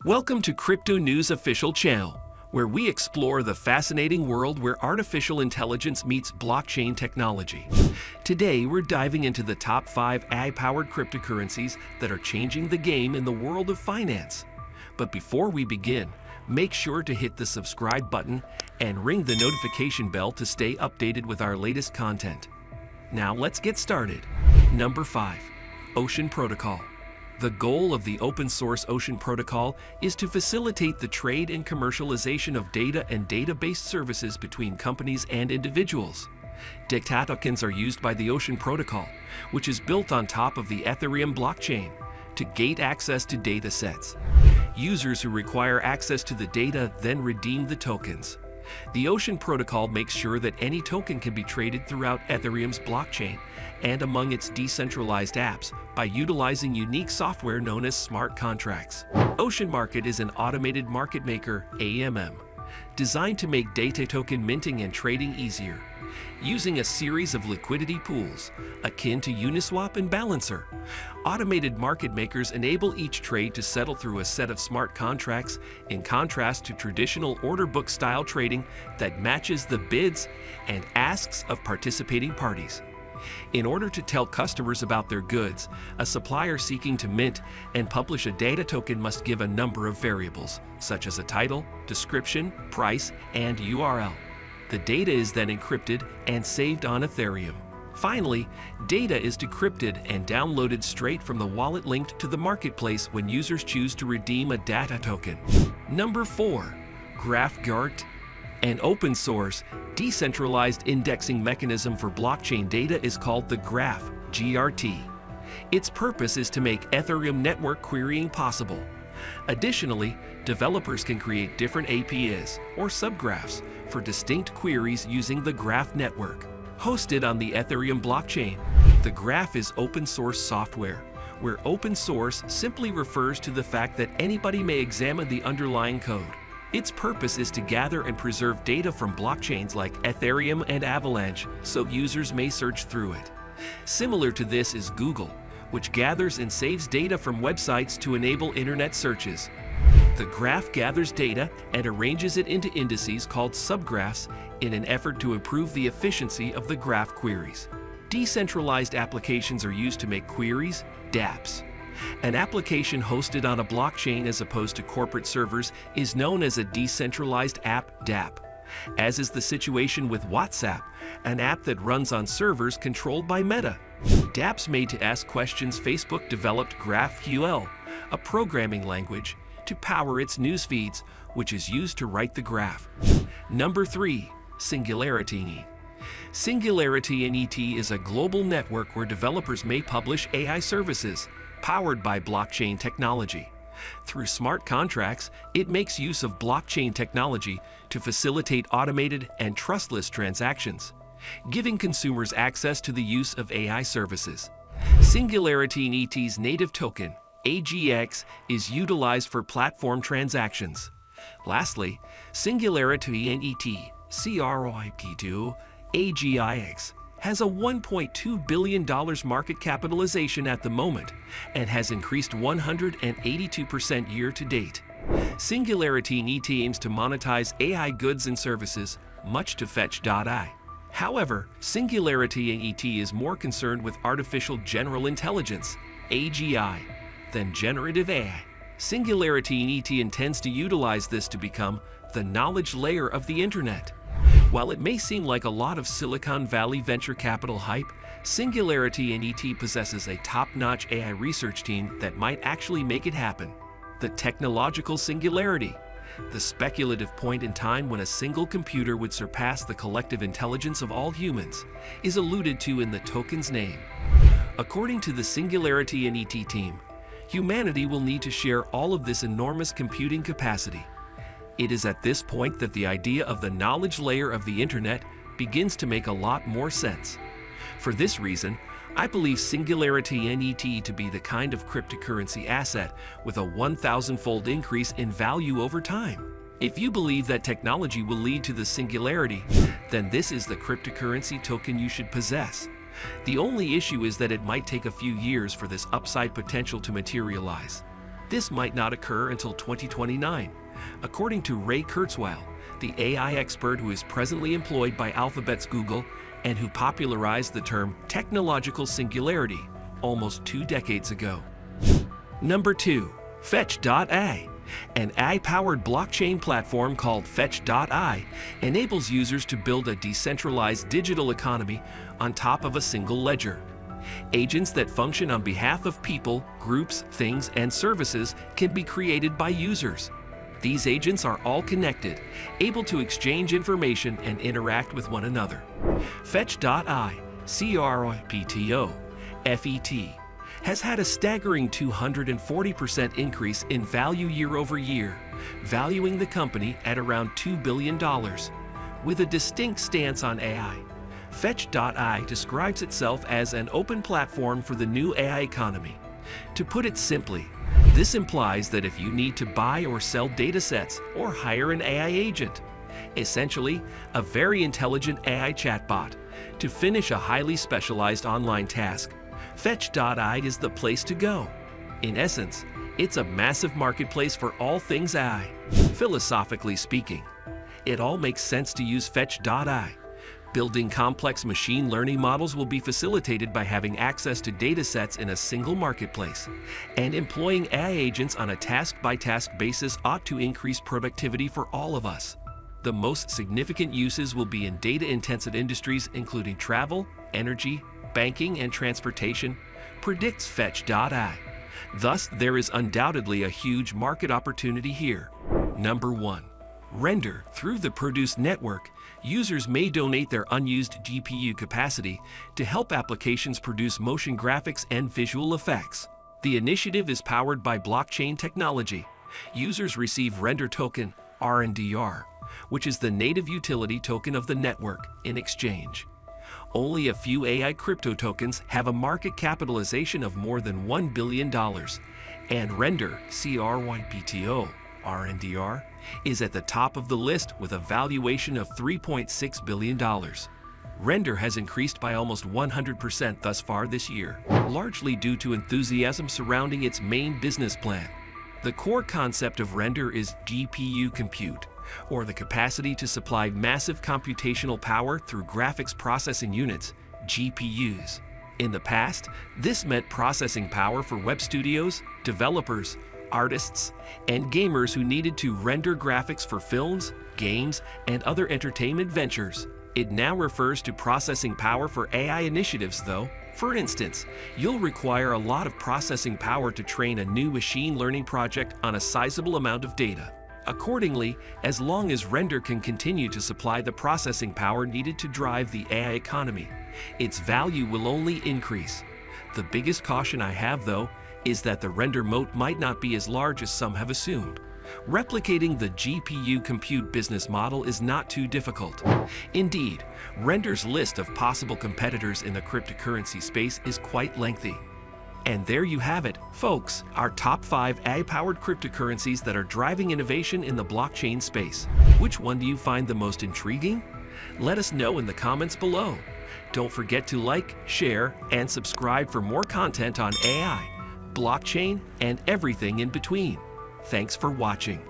Welcome to CryptoNewsOfficial channel, where we explore the fascinating world where artificial intelligence meets blockchain technology. Today, we're diving into the top 5 AI-powered cryptocurrencies that are changing the game in the world of finance. But before we begin, make sure to hit the subscribe button and ring the notification bell to stay updated with our latest content. Now let's get started. Number 5. Ocean Protocol. The goal of the open-source Ocean Protocol is to facilitate the trade and commercialization of data and data-based services between companies and individuals. Data tokens are used by the Ocean Protocol, which is built on top of the Ethereum blockchain, to gate access to data sets. Users who require access to the data then redeem the tokens. The Ocean Protocol makes sure that any token can be traded throughout Ethereum's blockchain and among its decentralized apps by utilizing unique software known as smart contracts. Ocean Market is an automated market maker, AMM, designed to make data token minting and trading easier. Using a series of liquidity pools, akin to Uniswap and Balancer, automated market makers enable each trade to settle through a set of smart contracts, in contrast to traditional order book style trading that matches the bids and asks of participating parties. In order to tell customers about their goods, a supplier seeking to mint and publish a data token must give a number of variables, such as a title, description, price, and URL. The data is then encrypted and saved on Ethereum. Finally, data is decrypted and downloaded straight from the wallet linked to the marketplace when users choose to redeem a data token. Number 4. GraphGRT. An open-source, decentralized indexing mechanism for blockchain data is called the GraphGRT. Its purpose is to make Ethereum network querying possible. Additionally, developers can create different APIs or subgraphs for distinct queries using the Graph network. Hosted on the Ethereum blockchain, the Graph is open-source software, where open source simply refers to the fact that anybody may examine the underlying code. Its purpose is to gather and preserve data from blockchains like Ethereum and Avalanche so users may search through it. Similar to this is Google, which gathers and saves data from websites to enable internet searches. The Graph gathers data and arranges it into indices called subgraphs in an effort to improve the efficiency of the Graph queries. Decentralized applications are used to make queries, dApps. An application hosted on a blockchain as opposed to corporate servers is known as a decentralized app dApp, as is the situation with WhatsApp, an app that runs on servers controlled by Meta. dApps made to ask questions. Facebook developed GraphQL, a programming language, to power its news feeds, which is used to write the graph. Number 3. SingularityNET. SingularityNET is a global network where developers may publish AI services powered by blockchain technology. Through smart contracts, it makes use of blockchain technology to facilitate automated and trustless transactions, giving consumers access to the use of AI services. SingularityNET's native token, AGX, is utilized for platform transactions. Lastly, SingularityNET, CRYP2, AGIX, has a $1.2 billion market capitalization at the moment and has increased 182% year to date. SingularityNET aims to monetize AI goods and services, much to fetch.ai. However, SingularityNET is more concerned with artificial general intelligence, AGI, than generative AI. SingularityNET intends to utilize this to become the knowledge layer of the internet. While it may seem like a lot of Silicon Valley venture capital hype, SingularityNET possesses a top-notch AI research team that might actually make it happen. The technological singularity, the speculative point in time when a single computer would surpass the collective intelligence of all humans, is alluded to in the token's name. According to the SingularityNET team, humanity will need to share all of this enormous computing capacity. It is at this point that the idea of the knowledge layer of the internet begins to make a lot more sense. For this reason, I believe SingularityNET to be the kind of cryptocurrency asset with a 1,000-fold increase in value over time. If you believe that technology will lead to the singularity, then this is the cryptocurrency token you should possess. The only issue is that it might take a few years for this upside potential to materialize. this might not occur until 2029. According to Ray Kurzweil, the AI expert who is presently employed by Alphabet's Google and who popularized the term technological singularity almost 2 decades ago. Number 2. Fetch.ai. An AI-powered blockchain platform called Fetch.ai enables users to build a decentralized digital economy on top of a single ledger. Agents that function on behalf of people, groups, things, and services can be created by users. These agents are all connected, able to exchange information and interact with one another. Fetch.ai, CryptoFET, has had a staggering 240% increase in value year over year, valuing the company at around $2 billion. With a distinct stance on AI, Fetch.ai describes itself as an open platform for the new AI economy. To put it simply, this implies that if you need to buy or sell datasets or hire an AI agent, essentially a very intelligent AI chatbot, to finish a highly specialized online task, Fetch.ai is the place to go. In essence, it's a massive marketplace for all things AI. Philosophically speaking, it all makes sense to use Fetch.ai. Building complex machine learning models will be facilitated by having access to datasets in a single marketplace, and employing AI agents on a task-by-task basis ought to increase productivity for all of us. The most significant uses will be in data-intensive industries including travel, energy, banking, and transportation, predicts Fetch.ai. Thus, there is undoubtedly a huge market opportunity here. Number 1. Render. Through the Produce network, users may donate their unused GPU capacity to help applications produce motion graphics and visual effects. The initiative is powered by blockchain technology. Users receive Render Token, RNDR, which is the native utility token of the network, in exchange. Only a few AI crypto tokens have a market capitalization of more than $1 billion, and Render, CRYPTO, RNDR, is at the top of the list with a valuation of $3.6 billion. Render has increased by almost 100% thus far this year, largely due to enthusiasm surrounding its main business plan. The core concept of Render is GPU compute, or the capacity to supply massive computational power through graphics processing units, GPUs. In the past, this meant processing power for web studios, developers, artists, and gamers who needed to render graphics for films, games, and other entertainment ventures. It now refers to processing power for AI initiatives, though. For instance, you'll require a lot of processing power to train a new machine learning project on a sizable amount of data. Accordingly, as long as Render can continue to supply the processing power needed to drive the AI economy, its value will only increase. The biggest caution I have, though, is that the Render moat might not be as large as some have assumed. Replicating the GPU compute business model is not too difficult. Indeed, Render's list of possible competitors in the cryptocurrency space is quite lengthy. And there you have it, folks, our top 5 AI-powered cryptocurrencies that are driving innovation in the blockchain space. Which one do you find the most intriguing? Let us know in the comments below. Don't forget to like, share, and subscribe for more content on AI, blockchain, and everything in between. Thanks for watching.